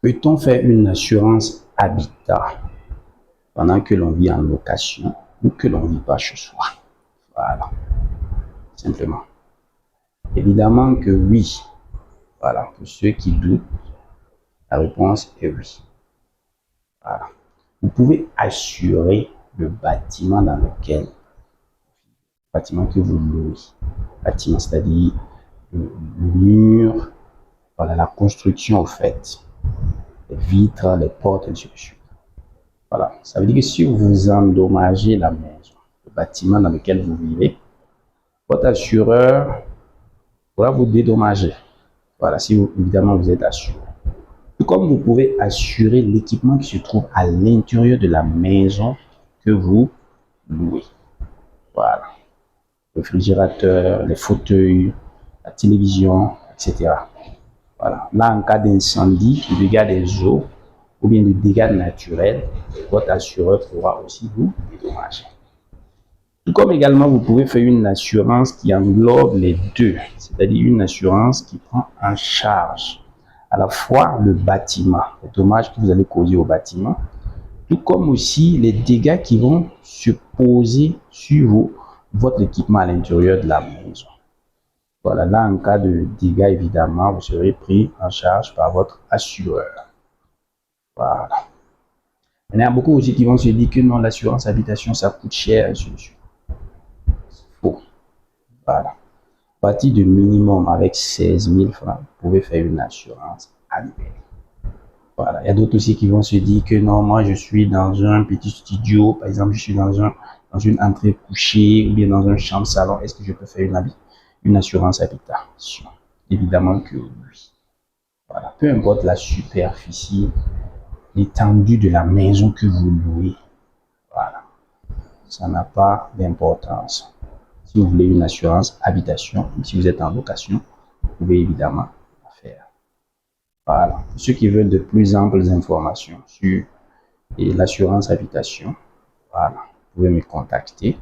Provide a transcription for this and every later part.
Peut-on faire une assurance habitat pendant que l'on vit en location ou que l'on ne vit pas chez soi? Voilà, simplement. Évidemment que oui. Voilà, pour ceux qui doutent, la réponse est oui. Voilà. Vous pouvez assurer le bâtiment dans lequel, bâtiment que vous louez, bâtiment, c'est-à-dire le mur, voilà, la construction au fait, les vitres, les portes, et ainsi de suite. Voilà, ça veut dire que si vous endommagez la maison, le bâtiment dans lequel vous vivez, votre assureur pourra vous dédommager. Voilà, si vous, évidemment vous êtes assuré. Tout comme vous pouvez assurer l'équipement qui se trouve à l'intérieur de la maison que vous louez. Voilà, le réfrigérateur, les fauteuils, la télévision, etc. Voilà, là en cas d'incendie, de dégâts des eaux ou bien de dégâts naturels, votre assureur pourra aussi vous dédommager. Tout comme également, vous pouvez faire une assurance qui englobe les deux, c'est-à-dire une assurance qui prend en charge à la fois le bâtiment, les dommages que vous allez causer au bâtiment, tout comme aussi les dégâts qui vont se poser sur votre équipement à l'intérieur de la maison. Voilà, là, en cas de dégâts, évidemment, vous serez pris en charge par votre assureur. Voilà. Il y en a beaucoup aussi qui vont se dire que non, l'assurance habitation, ça coûte cher, et ainsi de suite. Faux. Voilà. À partir de minimum avec 16 000 francs, vous pouvez faire une assurance annuelle. Voilà. Il y a d'autres aussi qui vont se dire que non, moi je suis dans un petit studio, par exemple, je suis dans une entrée couchée ou bien dans un chambre salon. Est-ce que je peux faire une assurance habitation? Évidemment que oui. Voilà. Peu importe la superficie, l'étendue de la maison que vous louez, voilà. Ça n'a pas d'importance. Si vous voulez une assurance habitation, si vous êtes en location, vous pouvez évidemment la faire. Voilà. Pour ceux qui veulent de plus amples informations sur l'assurance habitation, voilà, vous pouvez me contacter.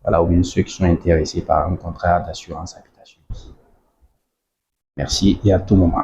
Voilà, ou bien ceux qui sont intéressés par un contrat d'assurance habitation. Merci et à tout moment.